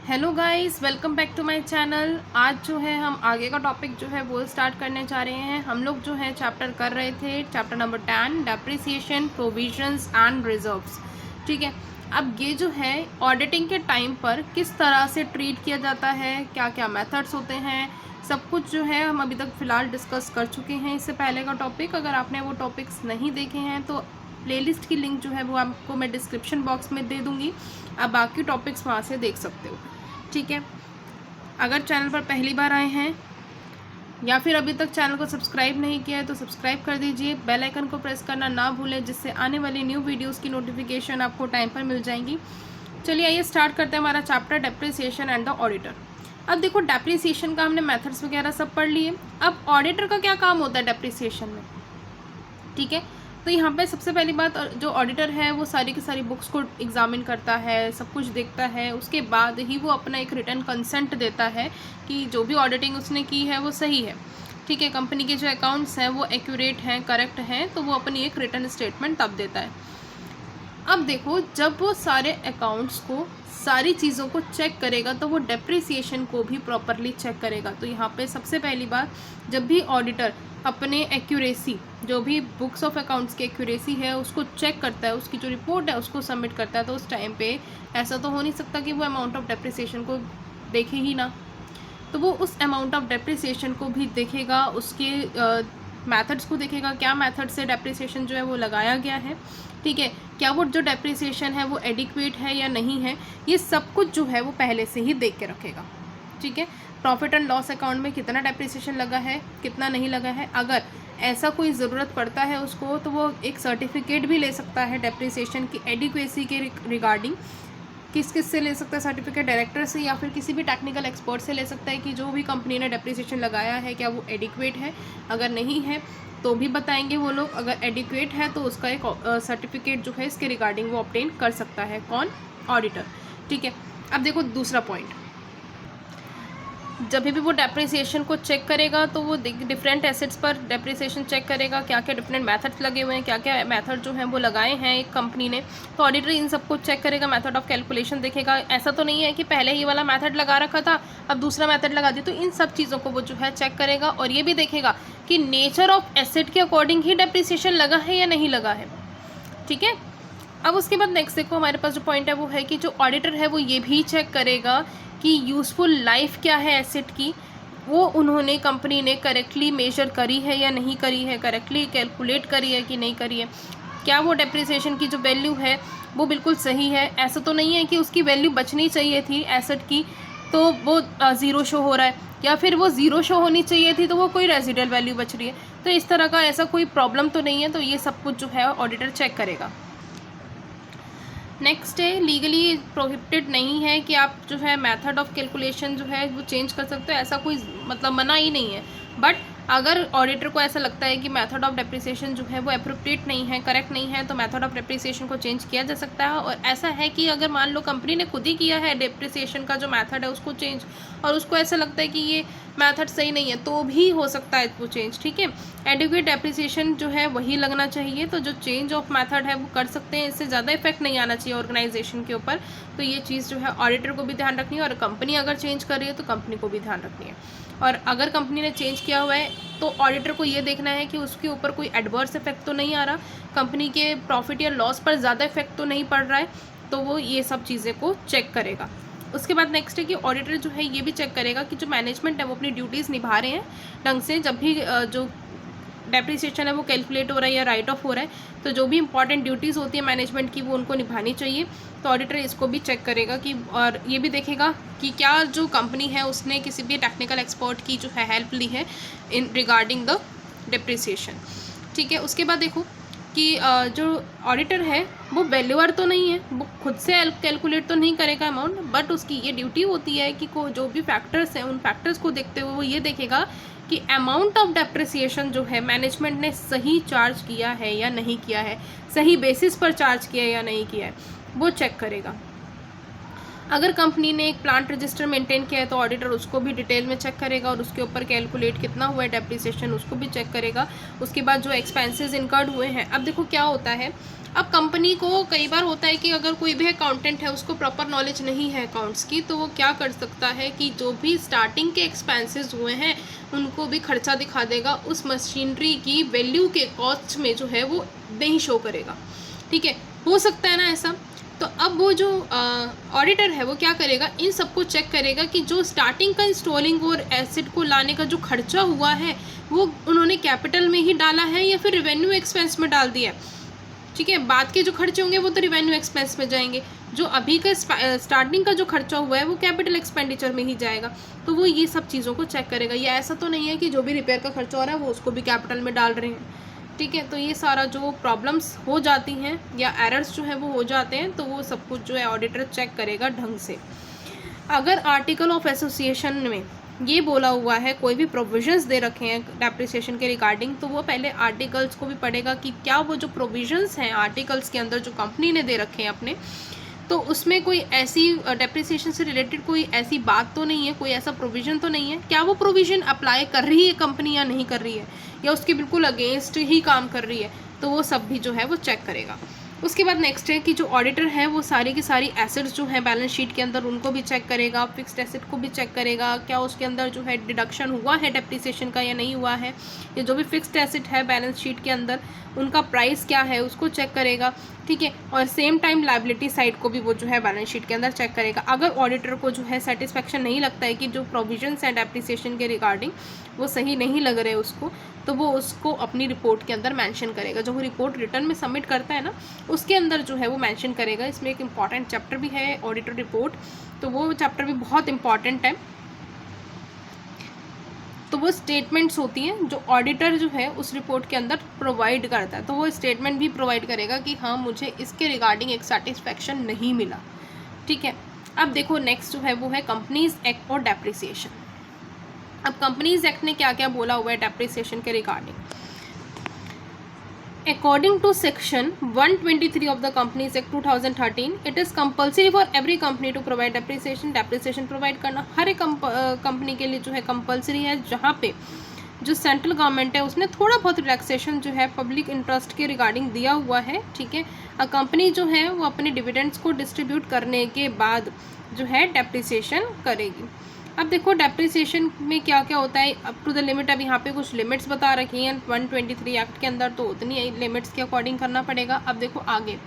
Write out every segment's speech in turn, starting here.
Hello guys, welcome back to my channel. आज जो है हम आगे का टॉपिक जो है वो स्टार्ट करने जा रहे हैं। हम लोग जो है चैप्टर कर रहे थे, chapter number 10, depreciation, provisions and reserves. ठीक है, अब ये जो है ऑडिटिंग के टाइम पर किस तरह से ट्रीट किया जाता है, क्या क्या मेथड्स होते हैं, सब कुछ जो है हम अभी तक फ़िलहाल डिस्कस कर चुके हैं इससे पहले का टॉपिक। अगर आपने वो टॉपिक्स नहीं देखे हैं तो प्लेलिस्ट की लिंक जो है वो आपको मैं डिस्क्रिप्शन बॉक्स में दे दूँगी, आप बाकी टॉपिक्स वहाँ से देख सकते हो। ठीक है, अगर चैनल पर पहली बार आए हैं या फिर अभी तक चैनल को सब्सक्राइब नहीं किया है तो सब्सक्राइब कर दीजिए, बेल आइकन को प्रेस करना ना भूलें, जिससे आने वाली न्यू वीडियोस की नोटिफिकेशन आपको टाइम पर मिल जाएंगी। चलिए आइए स्टार्ट करते हैं हमारा chapter depreciation and the auditor. अब देखो, डेप्रिसिएशन का हमने मेथड्स वगैरह सब पढ़ लिए। अब ऑडिटर का क्या काम होता है डेप्रिसिएशन में? ठीक है, तो यहाँ पे सबसे पहली बात, जो ऑडिटर है वो सारी की सारी बुक्स को एग्जामिन करता है, सब कुछ देखता है, उसके बाद ही वो अपना एक रिटर्न कंसेंट देता है कि जो भी ऑडिटिंग उसने की है वो सही है। ठीक है, कंपनी के जो अकाउंट्स हैं वो एक्यूरेट हैं, करेक्ट हैं, तो वो अपनी एक रिटर्न स्टेटमेंट तब देता है। अब देखो, जब वो सारे अकाउंट्स को, सारी चीज़ों को चेक करेगा तो वो डेप्रिसिएशन को भी प्रॉपरली चेक करेगा। तो यहाँ पे सबसे पहली बात, जब भी ऑडिटर अपने एक्यूरेसी, जो भी बुक्स ऑफ अकाउंट्स की एक्यूरेसी है उसको चेक करता है, उसकी जो रिपोर्ट है उसको सबमिट करता है, तो उस टाइम पे ऐसा तो हो नहीं सकता कि वो अमाउंट ऑफ डेप्रिसिएशन को देखे ही ना। तो वो उस अमाउंट ऑफ डेप्रिसिएशन को भी देखेगा, उसके मेथड्स को देखेगा, क्या मेथड से डेप्रिसिएशन जो है वो लगाया गया है। ठीक है, क्या वो जो डेप्रिसिएशन है वो एडिक्वेट है या नहीं है, ये सब कुछ जो है वो पहले से ही देख के रखेगा। ठीक है, प्रॉफिट एंड लॉस अकाउंट में कितना डेप्रिसिएशन लगा है, कितना नहीं लगा है, अगर ऐसा कोई ज़रूरत पड़ता है उसको तो वो एक सर्टिफिकेट भी ले सकता है डेप्रिसिएशन की एडिक्वेसी के रिगार्डिंग। किस से ले सकता है सर्टिफिकेट? डायरेक्टर से या फिर किसी भी टेक्निकल एक्सपर्ट से ले सकता है कि जो भी कंपनी ने डेप्रिसिएशन लगाया है क्या वो एडिक्वेट है। अगर नहीं है तो भी बताएंगे वो लोग, अगर एडिक्वेट है तो उसका एक सर्टिफिकेट जो है इसके रिगार्डिंग वो ऑब्टेन कर सकता है। कौन? ऑडिटर। ठीक है, अब देखो दूसरा पॉइंट, जब भी वो डेप्रिसिएशन को चेक करेगा तो वो डिफरेंट एसेट्स पर डेप्रिसिएशन चेक करेगा, क्या क्या डिफरेंट मेथड्स लगे हुए हैं, क्या क्या मेथड जो हैं वो लगाए हैं एक कंपनी ने। तो ऑडिटर इन सबको चेक करेगा, मेथड ऑफ कैलकुलेशन देखेगा। ऐसा तो नहीं है कि पहले ही वाला मेथड लगा रखा था अब दूसरा मेथड लगा दिया, तो इन सब चीज़ों को वो जो है चेक करेगा। और ये भी देखेगा कि नेचर ऑफ एसेट के अकॉर्डिंग ही डेप्रिसिएशन लगा है या नहीं लगा है। ठीक है, अब उसके बाद नेक्स्ट देखो, हमारे पास जो पॉइंट है वो है कि जो ऑडिटर है वो ये भी चेक करेगा कि यूज़फुल लाइफ क्या है एसेट की, वो उन्होंने, कंपनी ने करेक्टली मेजर करी है या नहीं करी है, करेक्टली कैलकुलेट करी है कि नहीं करी है, क्या वो डेप्रिसिएशन की जो वैल्यू है वो बिल्कुल सही है। ऐसा तो नहीं है कि उसकी वैल्यू बचनी चाहिए थी एसेट की तो वो ज़ीरो शो हो रहा है, या फिर वो ज़ीरो शो होनी चाहिए थी तो वो कोई रेजिडल वैल्यू बच रही है। तो इस तरह का ऐसा कोई प्रॉब्लम तो नहीं है, तो ये सब कुछ जो है ऑडिटर चेक करेगा। नेक्स्ट है, लीगली प्रोहिबिटेड नहीं है कि आप जो है मेथड ऑफ कैलकुलेशन जो है वो चेंज कर सकते हो, ऐसा कोई मतलब मना ही नहीं है। बट अगर ऑडिटर को ऐसा लगता है कि मेथड ऑफ डेप्रिसिएशन जो है वो अप्रोप्रिएट नहीं है, करेक्ट नहीं है, तो मेथड ऑफ डेप्रिसिएशन को चेंज किया जा सकता है। और ऐसा है कि अगर मान लो कंपनी ने खुद ही किया है डेप्रिसिएशन का जो मेथड है उसको चेंज, और उसको ऐसा लगता है कि ये मेथड सही नहीं है, तो भी हो सकता है वो चेंज। ठीक है, एडिक्वेट डेप्रिसिएशन जो है वही लगना चाहिए, तो जो चेंज ऑफ मेथड है वो कर सकते हैं, इससे ज़्यादा इफेक्ट नहीं आना चाहिए ऑर्गेनाइजेशन के ऊपर। तो ये चीज़ जो है ऑडिटर को भी ध्यान रखनी है, और कंपनी अगर चेंज कर रही है तो कंपनी को भी ध्यान रखनी है। और अगर कंपनी ने चेंज किया हुआ है तो ऑडिटर को ये देखना है कि उसके ऊपर कोई एडवर्स इफेक्ट तो नहीं आ रहा, कंपनी के प्रॉफिट या लॉस पर ज़्यादा इफेक्ट तो नहीं पड़ रहा है, तो वो ये सब चीज़ें को चेक करेगा। उसके बाद नेक्स्ट है कि ऑडिटर जो है ये भी चेक करेगा कि जो मैनेजमेंट है वो अपनी ड्यूटीज़ निभा रहे हैं ढंग से। जब भी जो डेप्रिसिएशन है वो कैलकुलेट हो रहा है या राइट ऑफ हो रहा है, तो जो भी इंपॉर्टेंट ड्यूटीज़ होती है मैनेजमेंट की वो उनको निभानी चाहिए। तो ऑडिटर इसको भी चेक करेगा कि, और ये भी देखेगा कि क्या जो कंपनी है उसने किसी भी टेक्निकल एक्सपर्ट की जो है हेल्प ली है इन रिगार्डिंग द डेप्रिसिएशन। ठीक है, उसके बाद देखो कि जो ऑडिटर है वो वैल्यूअर तो नहीं है, वो खुद से कैलकुलेट तो नहीं करेगा अमाउंट, बट उसकी ये ड्यूटी होती है कि जो भी फैक्टर्स हैं उन फैक्टर्स को देखते हुए वो ये देखेगा कि अमाउंट ऑफ डेप्रिसिएशन जो है मैनेजमेंट ने सही चार्ज किया है या नहीं किया है, सही बेसिस पर चार्ज किया है या नहीं किया है, वो चेक करेगा। अगर कंपनी ने एक प्लांट रजिस्टर मेंटेन किया है तो ऑडिटर उसको भी डिटेल में चेक करेगा और उसके ऊपर कैलकुलेट कितना हुआ है डेप्रिसिएशन उसको भी चेक करेगा। उसके बाद जो एक्सपेंसेस इनकर्ड हुए हैं, अब देखो क्या होता है, अब कंपनी को कई बार होता है कि अगर कोई भी अकाउंटेंट है उसको प्रॉपर नॉलेज नहीं है अकाउंट्स की, तो वो क्या कर सकता है कि जो भी स्टार्टिंग के एक्सपेंसेस हुए हैं उनको भी खर्चा दिखा देगा, उस मशीनरी की वैल्यू के कॉस्ट में जो है वो नहीं शो करेगा। ठीक है, हो सकता है ना ऐसा। तो अब वो जो ऑडिटर है वो क्या करेगा, इन सबको चेक करेगा कि जो स्टार्टिंग का इंस्टॉलिंग और एसेट को लाने का जो खर्चा हुआ है वो उन्होंने कैपिटल में ही डाला है या फिर रेवेन्यू एक्सपेंस में डाल दिया है। ठीक है, बाद के जो खर्चे होंगे वो तो रेवेन्यू एक्सपेंस में जाएंगे, जो अभी का स्टार्टिंग का जो खर्चा हुआ है वो कैपिटल एक्सपेंडिचर में ही जाएगा। तो वो ये सब चीज़ों को चेक करेगा। ये ऐसा तो नहीं है कि जो भी रिपेयर का खर्चा हो रहा है वो उसको भी कैपिटल में डाल रहे हैं। ठीक है, तो ये सारा जो प्रॉब्लम्स हो जाती हैं या एरर्स जो है वो हो जाते हैं, तो वो सब कुछ जो है ऑडिटर चेक करेगा ढंग से। अगर आर्टिकल ऑफ एसोसिएशन में ये बोला हुआ है, कोई भी प्रोविजंस दे रखे हैं डेप्रिसिएशन के रिगार्डिंग, तो वो पहले आर्टिकल्स को भी पढ़ेगा कि क्या वो जो प्रोविजंस हैं आर्टिकल्स के अंदर जो कंपनी ने दे रखे हैं अपने, तो उसमें कोई ऐसी डेप्रिसिएशन से रिलेटेड कोई ऐसी बात तो नहीं है, कोई ऐसा प्रोविज़न तो नहीं है, क्या वो प्रोविज़न अप्लाई कर रही है कंपनी या नहीं कर रही है, या उसके बिल्कुल अगेंस्ट ही काम कर रही है, तो वो सब भी जो है वो चेक करेगा। उसके बाद नेक्स्ट है कि जो ऑडिटर है वो सारी की सारी एसेट्स जो है बैलेंस शीट के अंदर उनको भी चेक करेगा, फिक्स्ड एसेट को भी चेक करेगा, क्या उसके अंदर जो है डिडक्शन हुआ है डेप्रिसिएशन का या नहीं हुआ है, या जो भी फिक्स्ड एसेट है बैलेंस शीट के अंदर उनका प्राइस क्या है उसको चेक करेगा। ठीक है, और सेम टाइम लायबिलिटी साइड को भी वो जो है बैलेंस शीट के अंदर चेक करेगा। अगर ऑडिटर को जो है सेटिस्फेक्शन नहीं लगता है कि जो प्रोविजंस हैं डेप्रिसिएशन के रिगार्डिंग वो सही नहीं लग रहे उसको, तो वो उसको अपनी रिपोर्ट के अंदर मेंशन करेगा। जो वो रिपोर्ट रिटर्न में सबमिट करता है ना, उसके अंदर जो है वो मेंशन करेगा। इसमें एक इम्पॉर्टेंट चैप्टर भी है ऑडिटर रिपोर्ट, तो वो चैप्टर भी बहुत इंपॉर्टेंट है। तो वो स्टेटमेंट्स होती हैं जो ऑडिटर जो है उस रिपोर्ट के अंदर प्रोवाइड करता है, तो वो स्टेटमेंट भी प्रोवाइड करेगा कि हाँ मुझे इसके रिगार्डिंग एक सेटिस्फेक्शन नहीं मिला। ठीक है, अब देखो नेक्स्ट जो है वो है कंपनीज एक्ट और डेप्रिसिएशन। अब कंपनीज एक्ट ने क्या क्या बोला हुआ है डेप्रिसिएशन के regarding. According to section 123 of the Companies Act 2013, it is compulsory for every company to provide depreciation. Depreciation provide करना हर एक कंपनी के लिए जो है कंपलसरी है, जहाँ पे जो सेंट्रल गवर्नमेंट है उसने थोड़ा बहुत रिलैक्सेशन जो है पब्लिक इंटरेस्ट के रिगार्डिंग दिया हुआ है। ठीक है, कंपनी जो है वो अपने डिविडेंड्स को डिस्ट्रीब्यूट करने के बाद जो है डेप्रिसिएशन करेगी। अब देखो डेप्रिसिएशन में क्या क्या होता है अप टू द लिमिट। अब यहाँ पे कुछ लिमिट्स बता रखी हैं 123 एक्ट के अंदर, तो उतनी लिमिट्स के अकॉर्डिंग करना पड़ेगा। अब देखो आगे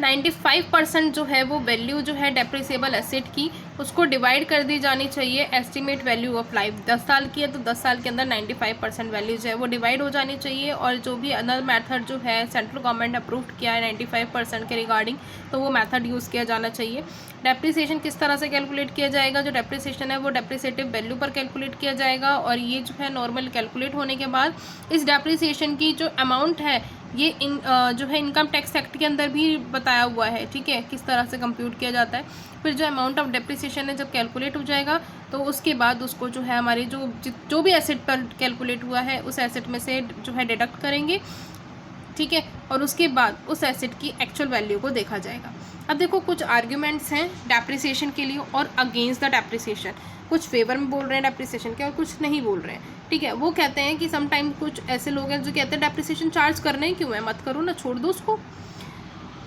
95% जो है वो वैल्यू जो है डेप्रिसिएबल एसेट की उसको डिवाइड कर दी जानी चाहिए एस्टिमेट वैल्यू ऑफ लाइफ। 10 साल की है तो 10 साल के अंदर 95% वैल्यू जो है वो डिवाइड हो जानी चाहिए। और जो भी अनदर मेथड जो है सेंट्रल गवर्नमेंट अप्रूव्ड किया है 95% के रिगार्डिंग, तो वो मेथड यूज़ किया जाना चाहिए। डेप्रिसिएशन किस तरह से कैलकुलेट किया जाएगा, जो डेप्रिसिएशन है वो डेप्रिसिएटिव वैल्यू पर कैलकुलेट किया जाएगा। और ये जो है नॉर्मल कैलकुलेट होने के बाद इस डेप्रिसिएशन की जो अमाउंट है ये जो है इनकम टैक्स एक्ट के अंदर भी बताया हुआ है। ठीक है, किस तरह से कंप्यूट किया जाता है। फिर जो अमाउंट ऑफ डेप्रिसिएशन है जब कैलकुलेट हो जाएगा तो उसके बाद उसको जो है हमारे जो भी एसेट पर कैलकुलेट हुआ है उस एसेट में से जो है डिडक्ट करेंगे। ठीक है, और उसके बाद उस एसेट की एक्चुअल वैल्यू को देखा जाएगा। अब देखो कुछ आर्ग्यूमेंट्स हैं डेप्रिसिएशन के लिए और अगेंस्ट द डेप्रिसिएशन। कुछ फेवर में बोल रहे हैं डेप्रिसिएशन के और कुछ नहीं बोल रहे हैं। ठीक है, वो कहते हैं कि समटाइम कुछ ऐसे लोग हैं जो कहते हैं डेप्रिसिएशन चार्ज करना ही क्यों है, मत करो ना, छोड़ दो उसको।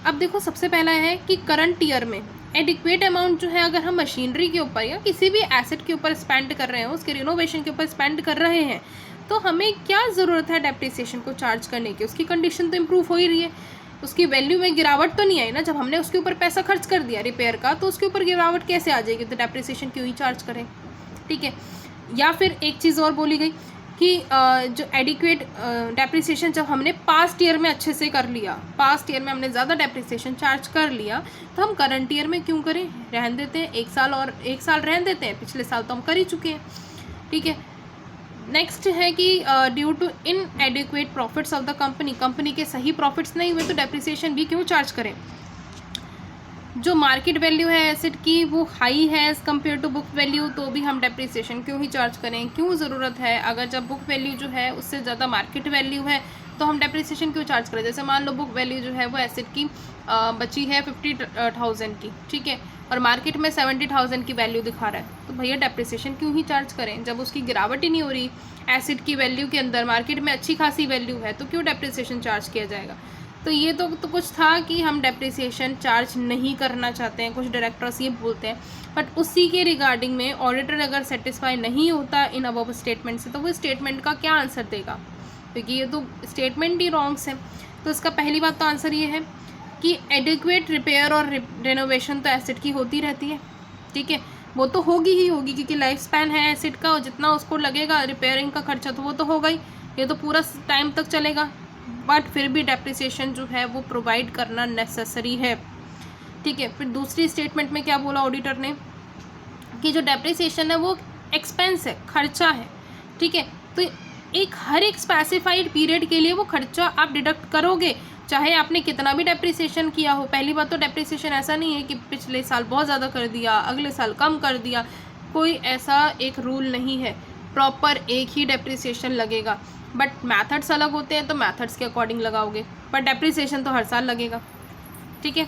अब देखो सबसे पहला है कि करंट ईयर में एडिक्वेट अमाउंट जो है अगर हम मशीनरी के ऊपर या किसी भी एसेट के ऊपर स्पेंड कर रहे हैं, उसके रिनोवेशन के ऊपर स्पेंड कर रहे हैं, तो हमें क्या ज़रूरत है डेप्रिसिएशन को चार्ज करने की। उसकी कंडीशन तो इम्प्रूव हो ही रही है, उसकी वैल्यू में गिरावट तो नहीं आई ना। जब हमने उसके ऊपर पैसा खर्च कर दिया रिपेयर का, तो उसके ऊपर गिरावट कैसे आ जाएगी, तो डेप्रिसिएशन क्यों ही चार्ज करें। ठीक है, या फिर एक चीज़ और बोली गई कि जो एडिक्वेट डेप्रिसिएशन जब हमने पास्ट ईयर में अच्छे से कर लिया, पास्ट ईयर में हमने ज़्यादा डेप्रिसिएशन चार्ज कर लिया, तो हम करंट ईयर में क्यों करें, रहन देते हैं एक साल रहन देते हैं, पिछले साल तो हम कर ही चुके हैं। ठीक है, नेक्स्ट है कि due to inadequate profits of the company के सही प्रॉफिट्स नहीं हुए तो डेप्रिसिएशन भी क्यों चार्ज करें। जो मार्केट वैल्यू है एसेट की वो हाई है as compare to book value, तो भी हम डेप्रिसिएशन क्यों ही चार्ज करें, क्यों ज़रूरत है। अगर जब बुक वैल्यू जो है उससे ज़्यादा मार्केट वैल्यू है तो हम डेप्रिसिएशन क्यों चार्ज करें। जैसे मान लो बुक वैल्यू जो है वो एसेट की बची है 50,000 की, ठीक है, और मार्केट में 70,000 की वैल्यू दिखा रहा है, तो भैया डेप्रिसिएशन क्यों ही चार्ज करें। जब उसकी गिरावट ही नहीं हो रही एसेट की वैल्यू के अंदर, मार्केट में अच्छी खासी वैल्यू है, तो क्यों डेप्रिसिएशन चार्ज किया जाएगा। तो ये तो कुछ था कि हम डेप्रिसिएशन चार्ज नहीं करना चाहते हैं, कुछ डायरेक्टर्स ये बोलते हैं, बट उसी के रिगार्डिंग में ऑडिटर अगर सेटिस्फाई नहीं होता इन अबव स्टेटमेंट से, तो वो स्टेटमेंट का क्या आंसर देगा, क्योंकि ये तो स्टेटमेंट ही रॉन्ग्स है। तो इसका पहली बात तो आंसर ये है कि एडिक्वेट रिपेयर और रेनोवेशन तो एसेट की होती रहती है, ठीक है, वो तो होगी ही होगी, क्योंकि लाइफ स्पैन है एसेट का, और जितना उसको लगेगा रिपेयरिंग का खर्चा तो वो तो होगा ही, ये तो पूरा टाइम तक चलेगा। बट फिर भी डेप्रिसिएशन जो है वो प्रोवाइड करना नेसेसरी है, ठीक है। फिर दूसरी स्टेटमेंट में क्या बोला ऑडिटर ने कि जो डेप्रिसिएशन है वो एक्सपेंस है, खर्चा है, ठीक है। तो हर एक स्पेसिफाइड पीरियड के लिए वो खर्चा आप डिडक्ट करोगे, चाहे आपने कितना भी डेप्रिसिएशन किया हो। पहली बात तो डेप्रिसिएशन ऐसा नहीं है कि पिछले साल बहुत ज़्यादा कर दिया, अगले साल कम कर दिया, कोई ऐसा एक रूल नहीं है, प्रॉपर एक ही डेप्रिसिएशन लगेगा। बट मैथड्स अलग होते हैं, तो मैथड्स के अकॉर्डिंग लगाओगे, पर डेप्रिसिएशन तो हर साल लगेगा, ठीक है।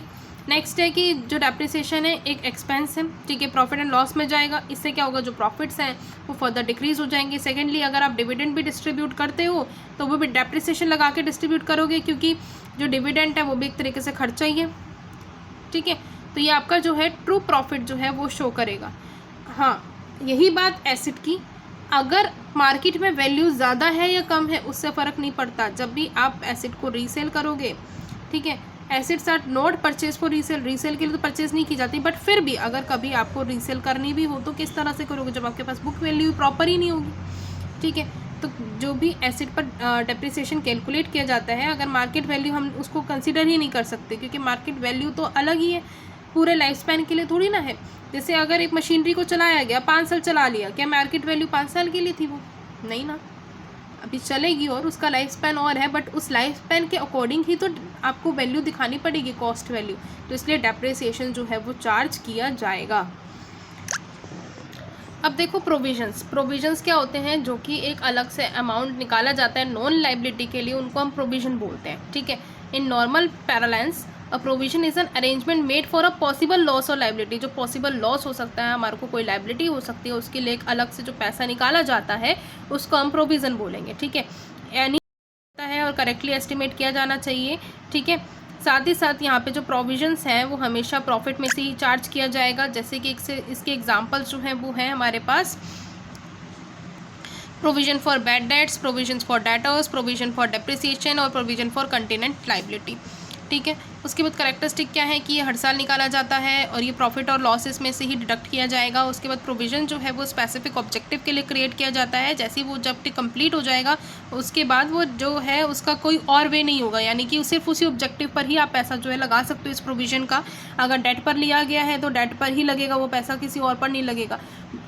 नेक्स्ट है कि जो डेप्रिसिएशन है एक एक्सपेंस है, ठीक है, प्रॉफिट एंड लॉस में जाएगा, इससे क्या होगा, जो प्रॉफिट्स हैं वो फर्दर डिक्रीज हो जाएंगे। सेकेंडली, अगर आप डिविडेंड भी डिस्ट्रीब्यूट करते हो तो वो भी डेप्रिसिएशन लगा के डिस्ट्रीब्यूट करोगे, क्योंकि जो डिविडेंड है वो भी एक तरीके से खर्चा ही है, ठीक है। तो ये आपका जो है ट्रू प्रॉफिट जो है वो शो करेगा। हाँ, यही बात एसेट की, अगर मार्केट में वैल्यू ज़्यादा है या कम है उससे फ़र्क नहीं पड़ता, जब भी आप एसेट को रीसेल करोगे, ठीक है, assets are not purchase for resale, resale के लिए तो परचेज नहीं की जाती, बट फिर भी अगर कभी आपको रीसेल करनी भी हो तो किस तरह से करोगे, जब आपके पास बुक वैल्यू प्रॉपर ही नहीं होगी, ठीक है। तो जो भी एसेट पर डेप्रिसिएशन कैलकुलेट किया जाता है, अगर मार्केट वैल्यू हम उसको कंसिडर ही नहीं कर सकते, क्योंकि मार्केट वैल्यू तो अलग ही है, पूरे लाइफ स्पैन के लिए थोड़ी ना है। जैसे अगर एक मशीनरी को चलाया गया, 5 साल चला लिया, क्या मार्केट वैल्यू 5 साल के लिए थी? वो नहीं ना, अभी चलेगी और उसका लाइफ स्पैन और है, बट उस लाइफ स्पैन के अकॉर्डिंग ही तो आपको वैल्यू दिखानी पड़ेगी, कॉस्ट वैल्यू, तो इसलिए डेप्रिसिएशन जो है वो चार्ज किया जाएगा। अब देखो प्रोविजंस क्या होते हैं, जो कि एक अलग से अमाउंट निकाला जाता है नॉन लाइबिलिटी के लिए, उनको हम प्रोविजन बोलते हैं, ठीक है। In normal parlance a provision is an arrangement made for a possible loss और लाइबिलिटी, जो पॉसिबल लॉस हो सकता है, हमारे को कोई लाइबिलिटी हो सकती है, उसके लिए एक अलग से जो पैसा निकाला जाता है उसको हम प्रोविज़न बोलेंगे, ठीक है। यानी है और करेक्टली एस्टिमेट किया जाना चाहिए, ठीक है। साथ ही साथ यहाँ पे जो प्रोविजंस हैं वो हमेशा प्रॉफिट में से ही चार्ज किया जाएगा, जैसे कि इसके एग्जांपल्स जो हैं वो हैं हमारे पास provision for bad debts, provision for debtors, provision for depreciation और प्रोविजन फॉर कंटिनेंट लाइबिलिटी, ठीक है। उसके बाद करेक्टरिस्टिक क्या है कि ये हर साल निकाला जाता है और ये प्रॉफिट और लॉसेस में से ही डिडक्ट किया जाएगा। उसके बाद प्रोविजन जो है वो स्पेसिफिक ऑब्जेक्टिव के लिए क्रिएट किया जाता है, जैसे ही वो जब कंप्लीट हो जाएगा उसके बाद वो जो है उसका कोई और वे नहीं होगा, यानी कि सिर्फ उसी ऑब्जेक्टिव पर ही आप पैसा जो है लगा सकते हो इस प्रोविजन का। अगर डेट पर लिया गया है तो डेट पर ही लगेगा वो पैसा, किसी और पर नहीं लगेगा।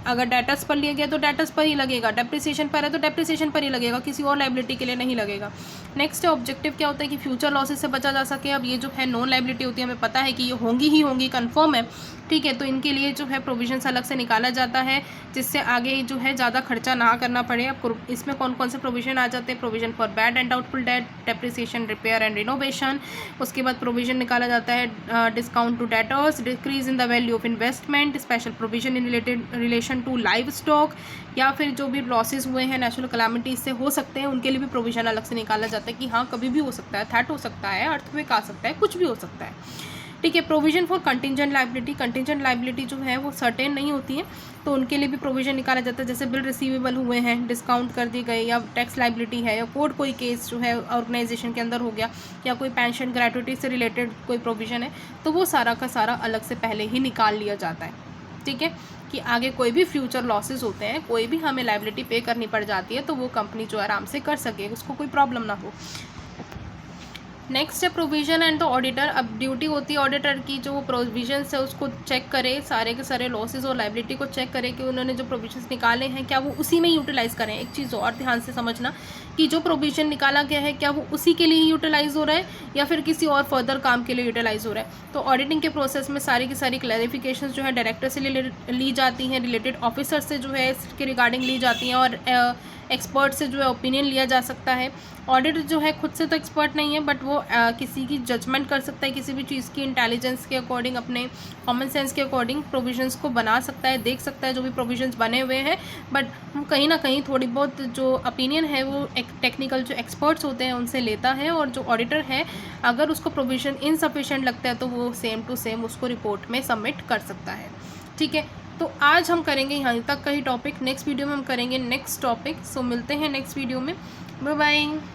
अगर डेटर्स पर लिया गया तो डेटर्स पर ही लगेगा, डेप्रिसिएशन पर है तो डेप्रिसिएशन पर ही लगेगा, किसी और लाइबिलिटी के लिए नहीं लगेगा। नेक्स्ट ऑब्जेक्टिव क्या होता है कि फ्यूचर लॉसेस से बचा जा सके। अब ये जो है नॉन लाइबिलिटी होती है, हमें पता है कि ये होंगी ही होंगी, कंफर्म है, ठीक है। तो इनके लिए जो है प्रोविजन अलग से निकाला जाता है, जिससे आगे जो है ज़्यादा खर्चा ना करना पड़े। अब इसमें कौन कौन से प्रोविजन आ जाते हैं, provision for bad and doubtful debt, depreciation, repair and renovation. उसके बाद प्रोविजन निकाला जाता है discount to debtors, decrease in the value of investment, special provision in relation to live stock, या फिर जो भी लॉसेस हुए हैं नेचुरल कैलामिटी से हो सकते हैं उनके लिए भी प्रोविजन अलग से निकाला जाता है कि हाँ कभी भी हो सकता है, थ्रेट हो सकता है, अर्थक्वेक आ सकता है, कुछ भी हो सकता है, ठीक है। Provision for contingent liability, contingent liability जो है वो सर्टेन नहीं होती है, तो उनके लिए भी प्रोविजन निकाला जाता है, जैसे बिल रिसीवेबल हुए हैं, डिस्काउंट कर दिए गए, या टैक्स लाइबिलिटी है, या कोर्ट कोई केस जो है ऑर्गेनाइजेशन के अंदर हो गया, या कोई पेंशन ग्रेट्युटी से रिलेटेड कोई प्रोविजन है, तो वो सारा का सारा अलग से पहले ही निकाल लिया जाता है, ठीक है। कि आगे कोई भी फ्यूचर लॉसेस होते हैं, कोई भी हमें लाइबिलिटी पे करनी पड़ जाती है, तो वो कंपनी जो आराम से कर सके, उसको कोई प्रॉब्लम ना हो। नेक्स्ट है प्रोविजन एंड द ऑडिटर। अब ड्यूटी होती है ऑडिटर की, जो वो प्रोविजंस है उसको चेक करे, सारे के सारे लॉसेस और लाइबिलिटी को चेक करे कि उन्होंने जो प्रोविजंस निकाले हैं क्या वो उसी में यूटिलाइज़ करें। एक चीज़ और ध्यान से समझना कि जो प्रोविजन निकाला गया है क्या वो उसी के लिए ही यूटिलाइज़ हो रहा है या फिर किसी और फर्दर काम के लिए यूटिलाइज़ हो रहा है। तो ऑडिटिंग के प्रोसेस में सारी की सारी क्लैरिफिकेशन जो है डायरेक्टर से ली जाती हैं, रिलेटेड ऑफिसर से जो है इसके रिगार्डिंग ली जाती हैं, और एक्सपर्ट से जो है ओपिनियन लिया जा सकता है। ऑडिटर जो है खुद से तो एक्सपर्ट नहीं है, बट वो किसी की जजमेंट कर सकता है, किसी भी चीज़ की इंटेलिजेंस के अकॉर्डिंग, अपने कॉमन सेंस के अकॉर्डिंग प्रोविजंस को बना सकता है, देख सकता है जो भी प्रोविजंस बने हुए हैं। बट हम कहीं ना कहीं थोड़ी बहुत जो ओपिनियन है वो एक टेक्निकल जो एक्सपर्ट्स होते हैं उनसे लेता है, और जो ऑडिटर है अगर उसको प्रोविजन इनसफिशिएंट लगता है तो वो सेम टू सेम उसको रिपोर्ट में सबमिट कर सकता है। ठीक है, तो आज हम करेंगे यहाँ तक का ही टॉपिक। नेक्स्ट वीडियो में हम करेंगे नेक्स्ट टॉपिक। सो मिलते हैं नेक्स्ट वीडियो में। Bye bye.